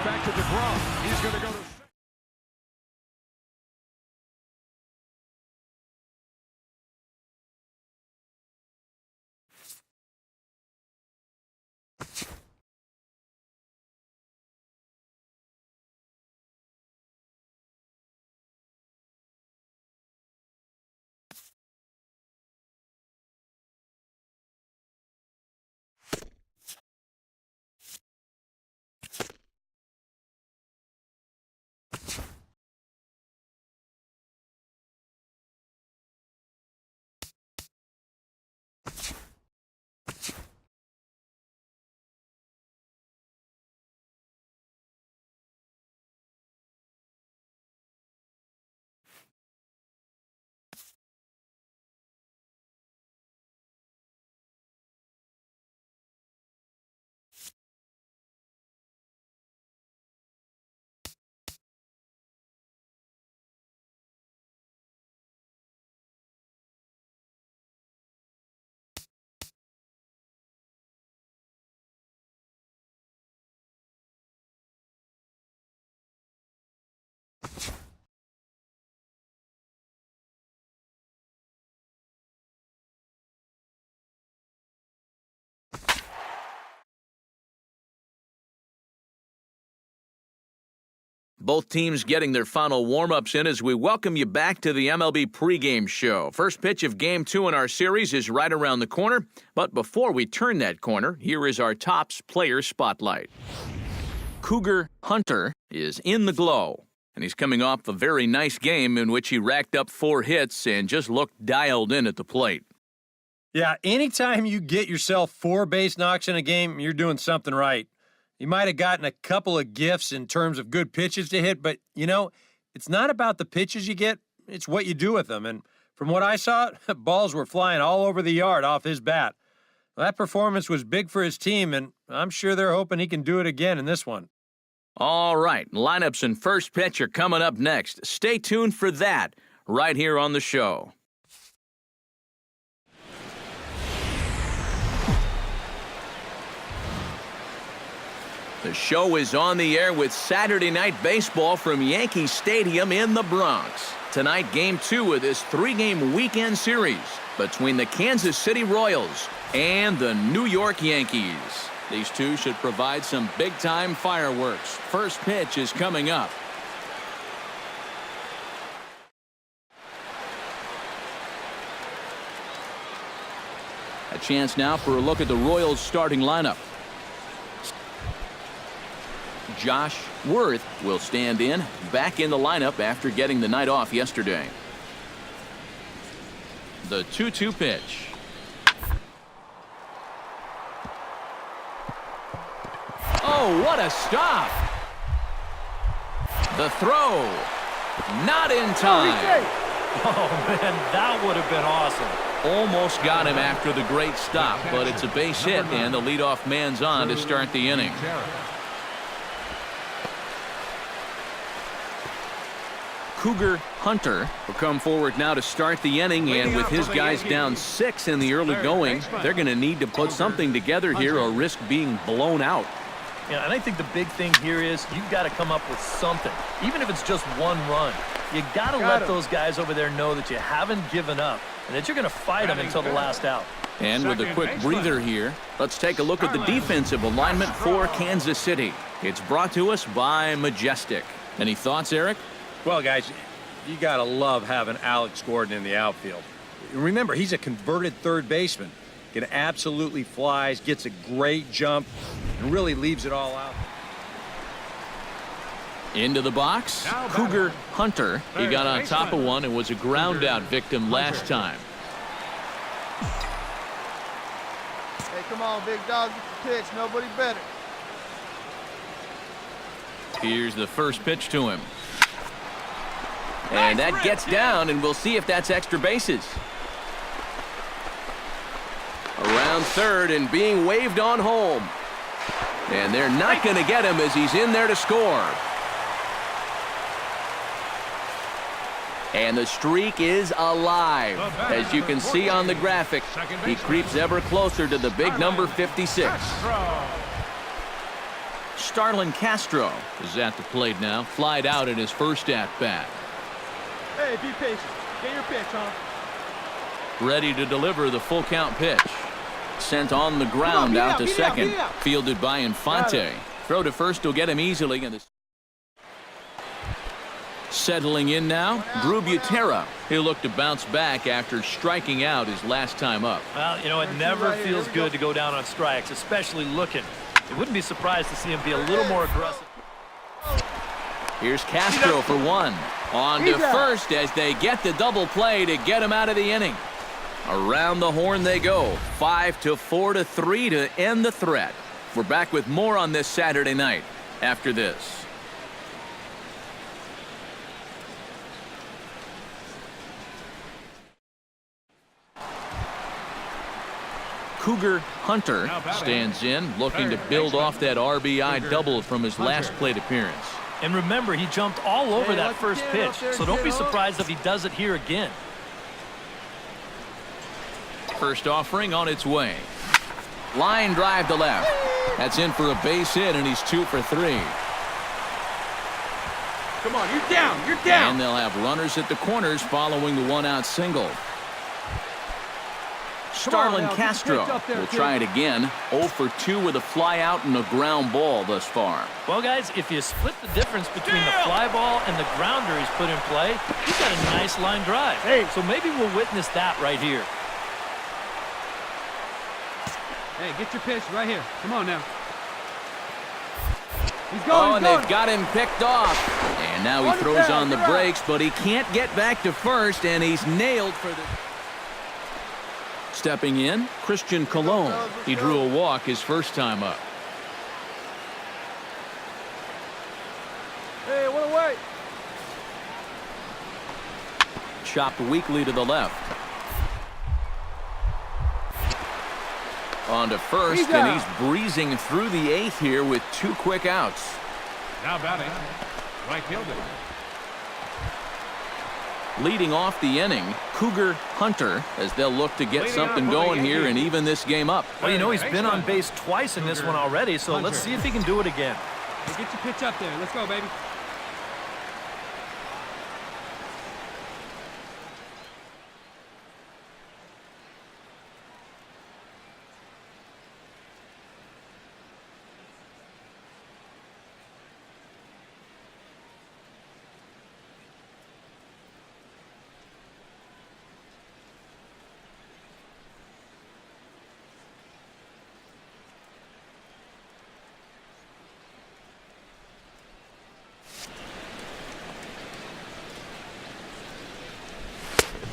back to DeGrom. He's going to go to... Both teams getting their final warm-ups in as we welcome you back to the MLB pregame show. First pitch of Game 2 in our series is right around the corner. But before we turn that corner, here is our Topps player spotlight. Cougar Hunter is in the glow. And he's coming off a very nice game in which he racked up 4 hits and just looked dialed in at the plate. Yeah, anytime you get yourself 4 base knocks in a game, you're doing something right. You might have gotten a couple of gifts in terms of good pitches to hit, but, you know, it's not about the pitches you get, it's what you do with them. And from what I saw, balls were flying all over the yard off his bat. That performance was big for his team, and I'm sure they're hoping he can do it again in this one. All right, lineups and first pitch are coming up next. Stay tuned for that right here on the show. The show is on the air with Saturday Night Baseball from Yankee Stadium in the Bronx. Tonight, Game 2 of this 3-game weekend series between the Kansas City Royals and the New York Yankees. These two should provide some big-time fireworks. First pitch is coming up. A chance now for a look at the Royals' starting lineup. Josh Worth will stand in, back in the lineup after getting the night off yesterday. The 2-2 pitch. Oh, what a stop! The throw, not in time. Oh, man, that would have been awesome. Almost got him after the great stop, but it's a base hit, and the leadoff man's on to start the inning. Cougar Hunter will come forward now to start the inning, and with his guys down 6 in the early going, they're going to need to put something together here or risk being blown out. Yeah, and I think the big thing here is you've got to come up with something, even if it's just 1 run. You got to let those guys over there know that you haven't given up and that you're going to fight them until the last out. And with a quick breather here, let's take a look at the defensive alignment for Kansas City. It's brought to us by Majestic. Any thoughts, Eric? Well, guys, you got to love having Alex Gordon in the outfield. Remember, he's a converted third baseman. It absolutely flies, gets a great jump, and really leaves it all out. Into the box, Cougar Hunter. He got on top of one and was a ground out victim last time. Hey, come on, big dog, get the pitch. Nobody better. Here's the first pitch to him. And that gets down, and we'll see if that's extra bases. Around third and being waved on home. And they're not going to get him as he's in there to score. And the streak is alive. As you can see on the graphic, he creeps ever closer to the big number 56. Starlin Castro is at the plate now. Flied out in his first at-bat. Hey, be patient. Get your pitch, huh? Ready to deliver the full count pitch. Sent on the ground out to second. Fielded by Infante. Throw to first will get him easily. Settling in now, Drew Butera. He'll look to bounce back after striking out his last time up. Well, you know, it never feels good to go down on strikes, especially looking. You wouldn't be surprised to see him be a little more aggressive. Here's Castro for one. On to first as they get the double play to get him out of the inning. Around the horn they go. 5-4-3 to end the threat. We're back with more on this Saturday night after this. Cougar Hunter stands in, looking to build off that RBI double from his last plate appearance. And remember, he jumped all over that first pitch, so don't be surprised if he does it here again. First offering on its way. Line drive to left. That's in for a base hit, and he's 2 for 3. Come on, you're down. You're down. And they'll have runners at the corners following the one-out single. Starlin Castro will try it again. 0 for 2 with a fly out and a ground ball thus far. Well, guys, if you split the difference between the fly ball and the grounder he's put in play, he's got a nice line drive. So maybe we'll witness that right here. Hey, get your pitch right here. Come on now. He's going, and they've got him picked off. And now he throws on the brakes, but he can't get back to first, and he's nailed for the... Stepping in, Christian Colon. He drew a walk his first time up. Hey, what away? Chopped weakly to the left. On to first, and he's breezing through the 8th here with 2 quick outs. Now batting, right fielder. Leading off the inning, Cougar Hunter, as they'll look to get something going here and even this game up. Well, you know, he's been on base twice in this one already, so let's see if he can do it again. Hey, get your pitch up there. Let's go, baby.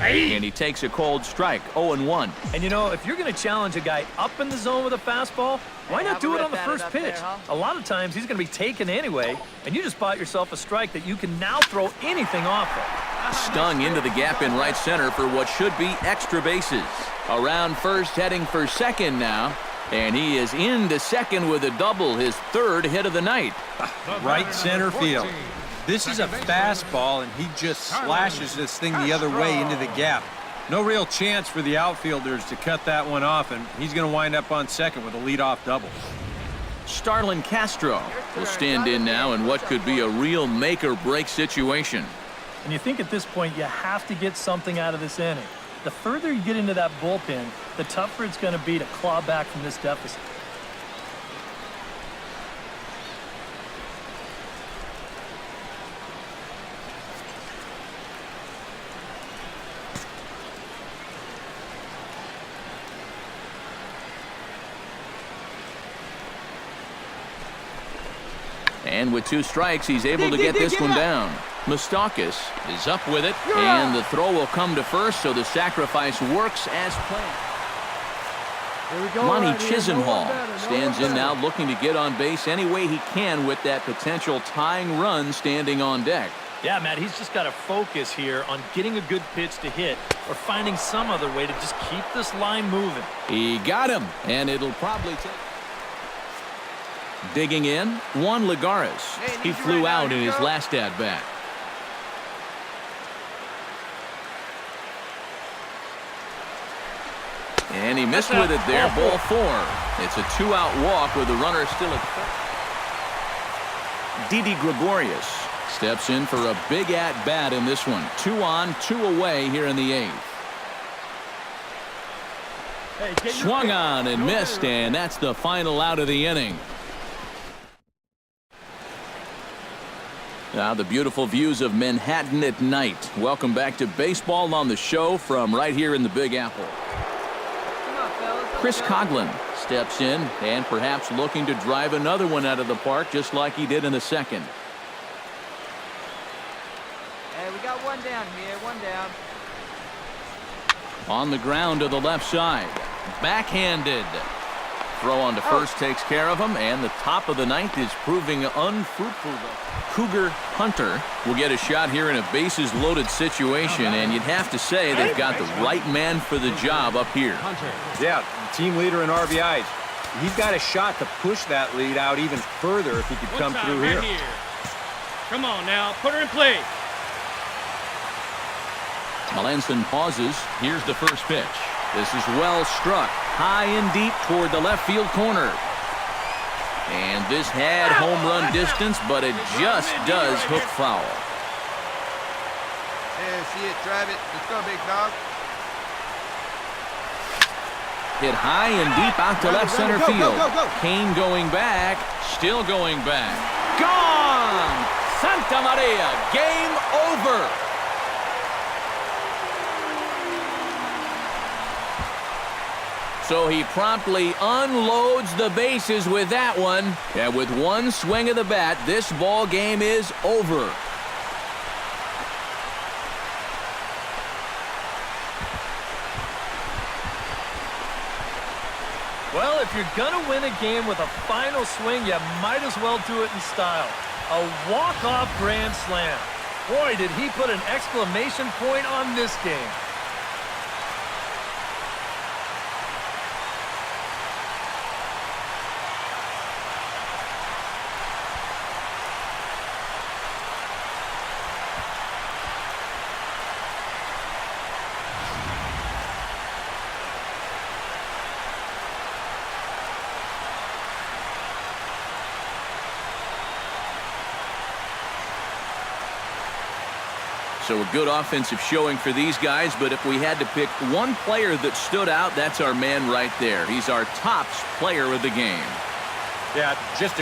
And he takes a cold strike, 0-1. And you know, if you're going to challenge a guy up in the zone with a fastball, why not do it on the first pitch? A lot of times he's going to be taken anyway, and you just bought yourself a strike that you can now throw anything off of. Stung into the gap in right center for what should be extra bases. Around first, heading for second now. And he is into second with a double, his 3rd hit of the night. Right center field. This is a fastball, and he just slashes this thing the other way into the gap. No real chance for the outfielders to cut that one off, and he's going to wind up on second with a leadoff double. Starlin Castro will stand in now in what could be a real make-or-break situation. And you think at this point you have to get something out of this inning. The further you get into that bullpen, the tougher it's going to be to claw back from this deficit. And with 2 strikes, he's able to get this one down. Moustakis is up with it, and the throw will come to first, so the sacrifice works as planned. Lonnie Chisenhall stands in now, looking to get on base any way he can with that potential tying run standing on deck. Yeah, Matt, he's just got to focus here on getting a good pitch to hit or finding some other way to just keep this line moving. He got him, and it'll probably take... Digging in, Juan Lagares. He flew out in his last at-bat. And he missed with it there, ball 4. It's a 2-out walk with the runner still at third. Didi Gregorius steps in for a big at-bat in this one. 2 on, 2 away here in the 8th. Swung on and missed, and that's the final out of the inning. Now the beautiful views of Manhattan at night. Welcome back to Baseball on the Show from right here in the Big Apple. Chris Coughlin steps in and perhaps looking to drive another one out of the park just like he did in the second. Hey, we got one down here, one down. On the ground to the left side. Backhanded. Throw on to first takes care of him, and the top of the 9th is proving unfruitful. Cougar Hunter will get a shot here in a bases-loaded situation, and you'd have to say they've got the right man for the job up here. Yeah, team leader in RBIs. He's got a shot to push that lead out even further if he could come through here. Come on now, put her in play. Melanson pauses. Here's the first pitch. This is well struck, high and deep toward the left field corner. And this had home run distance, but it just does hook foul. Yeah, see it, drive it. Let's go, big dog. Hit high and deep out to left center go, field. go, go, go. Kane going back, still going back. Gone! Santa Maria, game over. So he promptly unloads the bases with that one. And with one swing of the bat, this ball game is over. Well, if you're going to win a game with a final swing, you might as well do it in style. A walk-off grand slam. Boy, did he put an exclamation point on this game. So a good offensive showing for these guys, but if we had to pick one player that stood out, that's our man right there. He's our tops player of the game. Yeah, just